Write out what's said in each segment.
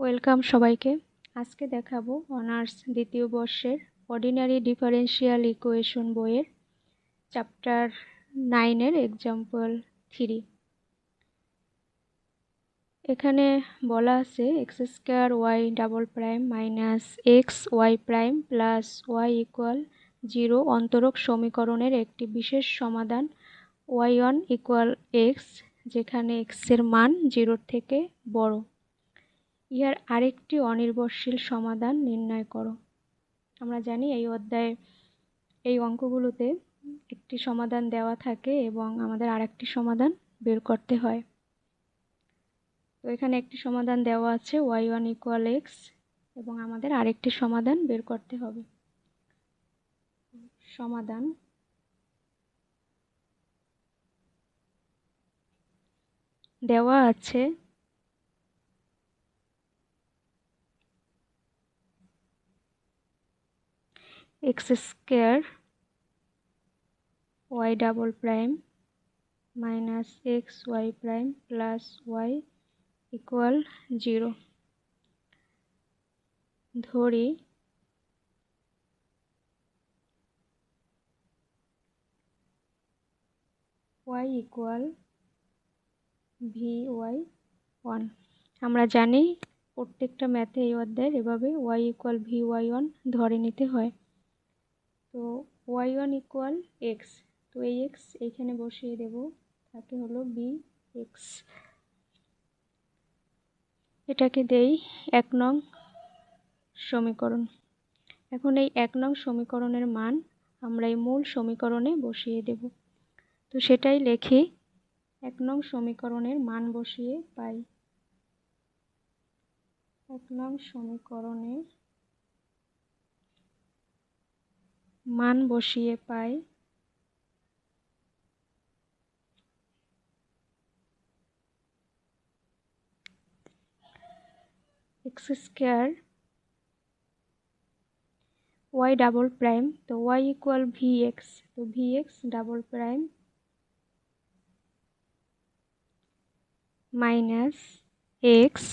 Welcome সবাইকে। আজকে দেখাবো অনার্স দ্বিতীয় বর্ষের অর্ডিনারি ডিফারেন্সিয়াল ইকুয়েশন বইয়ের চ্যাপ্টার 9-এর এক্সাম্পল 3। এখানে বলা আছে x square y double prime minus x y prime plus y equal 0 অন্তরক সমীকরণের একটি বিশেষ সমাধান y1 ইকুয়াল এক্স, যেখানে এক্সের মান 0 থেকে বড়। ইহার আরেকটি অনির্ভরশীল সমাধান নির্ণয় করো। আমরা জানি এই অধ্যায়ে এই অঙ্কগুলোতে একটি সমাধান দেওয়া থাকে এবং আমাদের আরেকটি সমাধান বের করতে হয়। তো এখানে একটি সমাধান দেওয়া আছে y1 ইকুয়াল এক্স এবং আমাদের আরেকটি সমাধান বের করতে হবে। সমাধান দেওয়া আছে x square y double prime minus x y prime plus y equal 0। ধরি y ইকুয়াল vy1। আমরা জানি প্রত্যেকটা ম্যাথে এই অধ্যায়ের এভাবে y ইকুয়াল vy1 ধরে নিতে হয়। তো y1 ইকুয়াল এক্স, তো এই এক্স এইখানে বসিয়ে দেব, তাকে হলো bx। এটাকে দেই 1 নং সমীকরণ। এখন এই 1 নং সমীকরণের মান আমরা এই মূল সমীকরণে বসিয়ে দেব। তো সেটাই লিখি, 1 নং সমীকরণের মান বসিয়ে পাই 1 নং সমীকরণের মান বসিয়ে পাই x square y double prime, তো ওয়াই ইকুয়াল vx, তো vx double prime minus x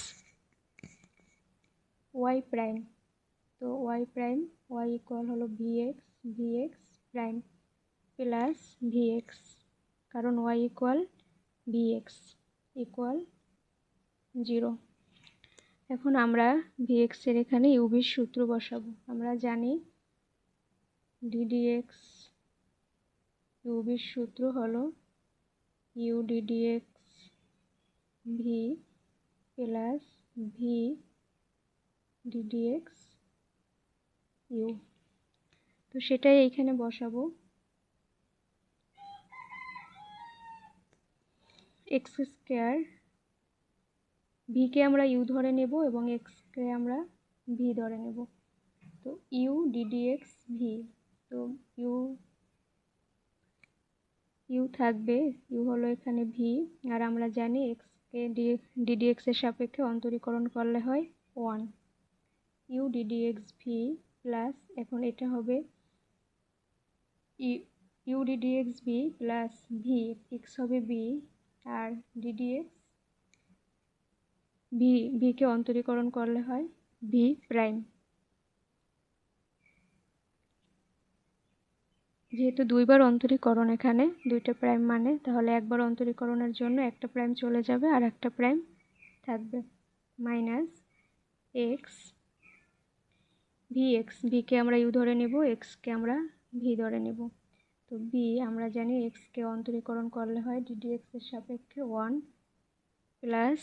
y prime, তো ওয়াই প্রাইম ওয়াই ইকুয়াল হলো vx প্রাইম প্লাস vx, কারণ ওয়াই ইকুয়াল vx ইকুয়াল 0। এখন আমরা vx এর এখানে ইউভির সূত্র বসাবো। আমরা জানি ddx ইউভির সূত্র হলো u ddx v plus v ddx u, তো সেটাই এইখানে বসাবো। এক্স স্কোয়ার v কে আমরা u ধরে নেব এবং x কে আমরা v ধরে নেব। তো u ddx v, তো u থাকবে, u হলো এখানে v, আর আমরা জানি x কে ddx এর সাপেক্ষে অন্তরীকরণ করলে হয় 1। u ddx v প্লাস, এখন এটা হবে u ddx v plus v, x হবে b আর ddx v কে অন্তরীকরণ করলে হয় v প্রাইম। যেহেতু দুইবার অন্তরীকরণ, এখানে দুইটা প্রাইম মানে, তাহলে একবার অন্তরীকরণের জন্য একটা প্রাইম চলে যাবে আর একটা প্রাইম থাকবে, মাইনাস এক্স vx, v কে আমরা u ধরে নেব, x কে আমরা v ধরে নেব। তো v আমরা জানি x কে অন্তরীকরণ করলে হয় ddx এর সাপেক্ষে 1 প্লাস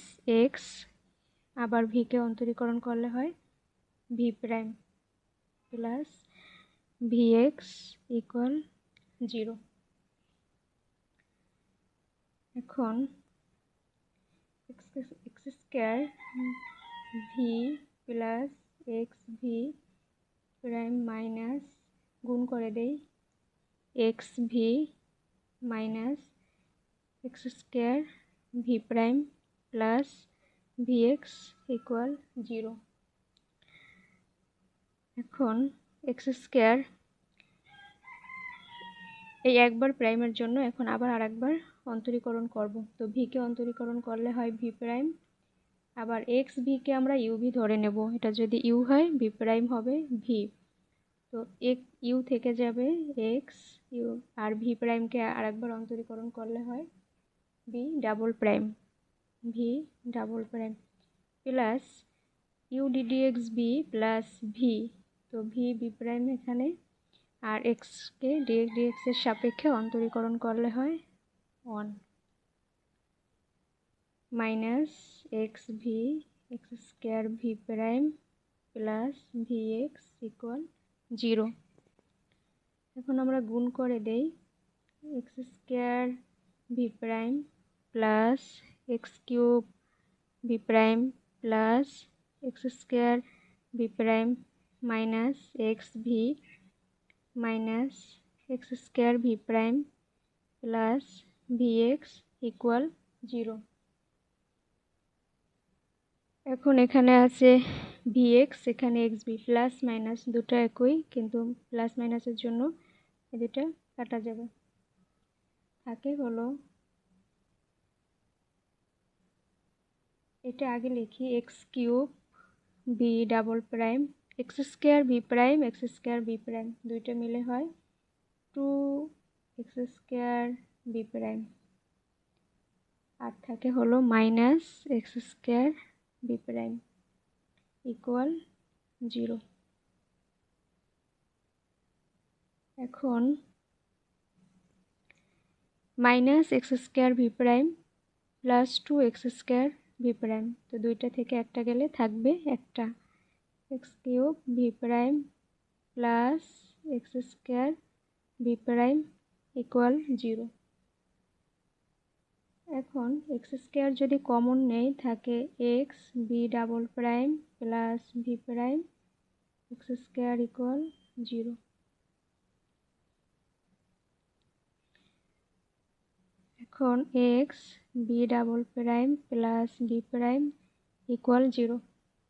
x, আবার v কে অন্তরীকরণ করলে হয় v prime plus vx equal 0। এখন x square v plus x V prime minus গুণ করে দেই x V minus x square V prime plus vx equal 0। এখন এক্স স্কোয়ার এই একবার প্রাইমের জন্য এখন আবার আরেকবার অন্তরীকরণ করব। তো v কে অন্তরীকরণ করলে হয় v প্রাইম আবার এক্স ভিকে আমরা ইউভি ধরে নেব। এটা যদি ইউ হয় ভি প্রাইম হবে ভি। তো ইউ থেকে যাবে এক্স ইউ, আর ভি প্রাইমকে আরেকবার অন্তরীকরণ করলে হয় v double prime, v double prime plus u d d x b plus v. তো ভি বি প্রাইম এখানে, আর এক্সকে ডিএক্স এর সাপেক্ষে অন্তরীকরণ করলে হয় 1 minus x V x square V prime plus V x equal 0। এখন আমরা গুণ করে দেই, x square V prime plus x cube V prime plus x square V prime minus x V minus x square V prime plus V x equal 0। এখন এখানে আছে V x, এখানে x V, plus minus দুটো একই, কিন্তু plus মাইনাসের জন্য এই দুটো কাটা যাবে। থাকে হলো, এটা আগে লিখি, x cube V double prime x square V prime x square V prime দুইটা মিলে হয় 2 এক্স স্কোয়ার ভি প্রাইম, আর থাকে হলো minus x square V prime equal 0। এখন minus x square V prime plus 2 x square V prime, তো দুইটা থেকে একটা গেলে থাকবে একটা, x cube V prime plus x square V prime equal 0। এখন এক্স স্কোয়ার যদি কমন নেই, থাকে x v double prime plus v prime x square equal 0। এখন x b double prime plus b prime equal 0,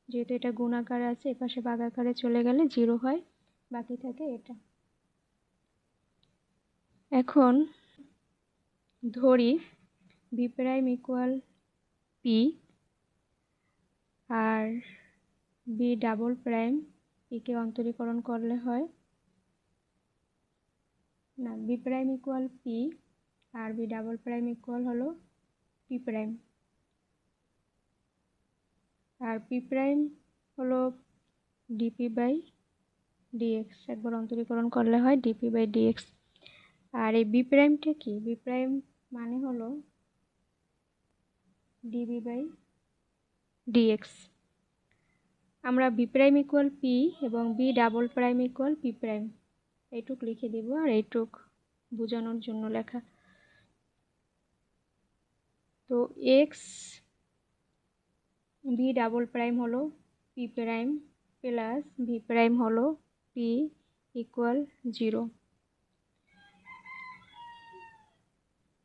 যেহেতু এটা গুণ আকারে আছে এপাশে ভাগ আকারে চলে গেলে 0 হয়, বাকি থাকে এটা। এখন ধরি B prime equal P R B double prime পিকে অন্তরীকরণ করলে হয়, না, B prime equal P R B double prime equal হলো পি প্রাইম, আর পি প্রাইম হলো ডিপি বাই ডিএক্স, একবার অন্তরীকরণ করলে হয় ডিপি বাই ডিএক্স। আর এই বি প্রাইমটা কি, বি প্রাইম মানে হলো ডিবি বাই ডিএক্স। আমরা বি প্রাইম ইকুয়াল পি এবং b double prime equal p prime এইটুক লিখে দিব, আর এইটুক বোঝানোর জন্য লেখা। তো এক্স বি ডাবল প্রাইম হলো p prime plus v prime হলো p equal 0।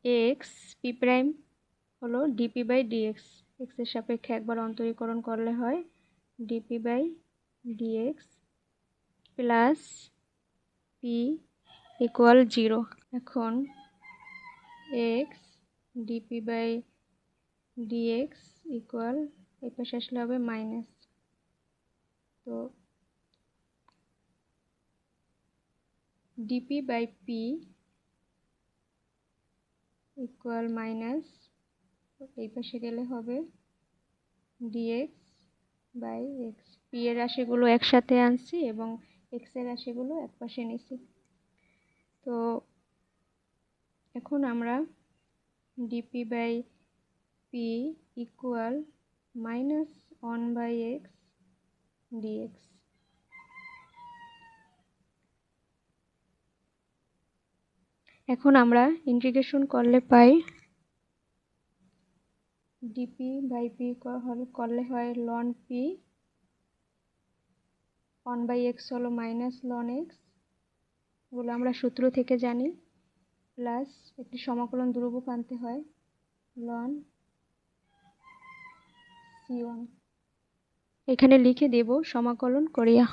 X p prime হলো ডিপি বাই ডিএক্স, এক্সের সাপেক্ষে একবার অন্তরীকরণ করলে হয় dp by dx plus p equal 0। এখন x dp by dx equal এই পাশে আসলে হবে মাইনাস, তো dp by p equal minus, এই পাশে গেলে হবে ডিএক্স বাই এক্স। পি এর রাশিগুলো একসাথে আনছি এবং এক্স এর রাশিগুলো এক পাশে নিছি। তো এখন আমরা dp by p equal minus 1 by x dx. এখন আমরা ইন্টিগ্রেশন করলে পাই ডিপি বাই পি করলে হয় লন পি, 1 বাই এক্স হলো মাইনাস লন এক্স, এগুলো আমরা সূত্র থেকে জানি, প্লাস একটি সমাকলন ধ্রুবক আনতে হয় লন C1, এখানে লিখে দেব সমাকলন করিয়া।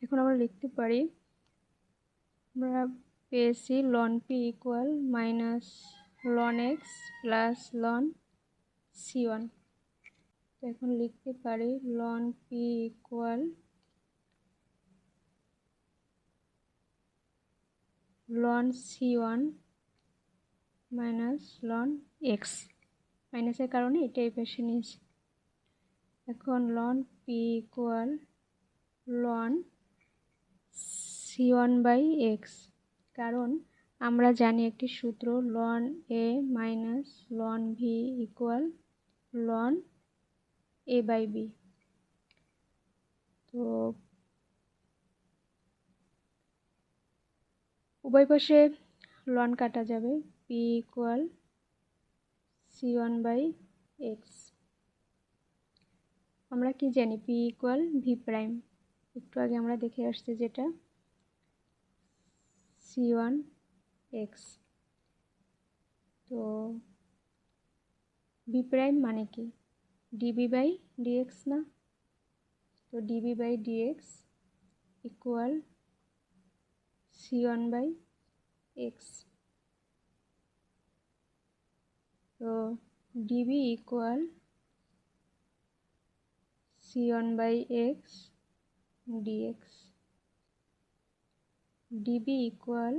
এখন আমরা লিখতে পারি, আমরা পেয়েছি ln p equal minus ln x plus ln c1। তো এখন লিখতে পারি ln p equal ln c1 minus ln x, মাইনাসের কারণে এটাই পাশে নিয়েছি। এখন ln p equal ln c1 by x, কারণ আমরা জানি একটি সূত্র ln a minus ln v equal ln a by b. তো উভয় পাশে লন কাটা যাবে, P equal c1 by x. আমরা কি জানি পি ইকুয়াল ভি প্রাইম, একটু আগে আমরা দেখে আসছি যেটা c1 এক্স। তো ভি প্রাইম মানে কি ডিবি বাই ডিএক্স না, তো db by dx equal c1 by x. তো db equal c1 by x dx, db equal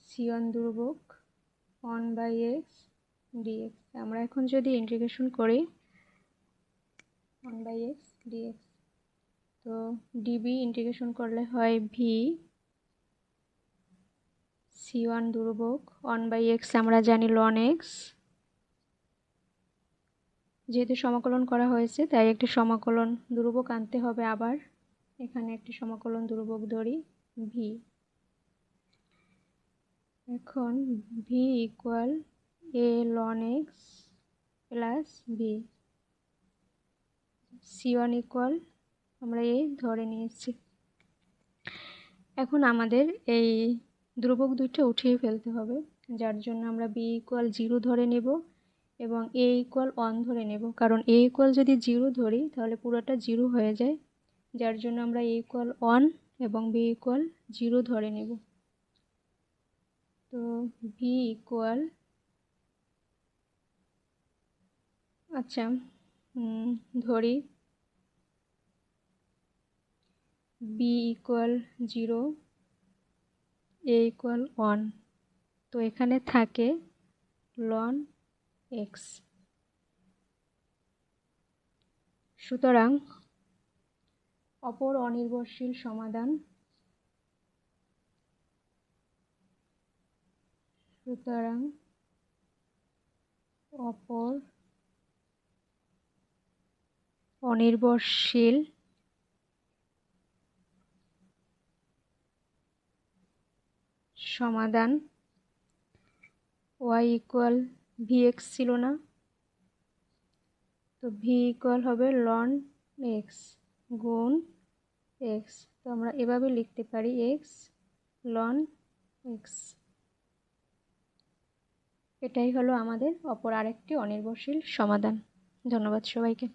c1 ধ্রুবক 1 বাই এক্স ডিএক্স। আমরা এখন যদি ইন্টিগ্রেশন করি 1 বাই এক্স ডিএক্স, তো ডিবি ইন্টিগ্রেশন করলে হয় ভি c1 ধ্রুবক 1 বাই এক্স, আমরা জানি লন এক্স, যেহেতু সমাকলন করা হয়েছে তাই একটি সমাকলন ধ্রুবক আনতে হবে। আবার এখানে একটি সমাকলন ধ্রুবক ধরি ভি। এখন v equal a ln x plus v, c1 equal আমরা এ ধরে নিয়েছি। এখন আমাদের এই ধ্রুবক দুইটা উঠিয়ে ফেলতে হবে, যার জন্য আমরা বি ইকুয়াল 0 ধরে নেব এবং এ ইকুয়াল 1 ধরে নেব, কারণ এ ইকুয়াল যদি 0 ধরি তাহলে পুরোটা 0 হয়ে যায়, যার জন্য আমরা এ ইকুয়াল 1 এবং বি ইকুয়াল 0 ধরে নেব। তো ভি ইকুয়াল, আচ্ছা ধরি বি ইকুয়াল 0, এ ইকুয়াল 1, তো এখানে থাকে লন এক্স। সুতরাং অপর অনির্ভরশীল সমাধান, সুতরাং অপর অনির্ভরশীল সমাধান y ইকুয়াল ভি এক্স ছিল না, তো ভি ইকুয়াল হবে লন এক্স গুণ এক্স। তো আমরা এভাবে লিখতে পারি এক্স লন এক্স। এটাই হলো আমাদের অপর আরেকটি অনির্ভরশীল সমাধান। ধন্যবাদ সবাইকে।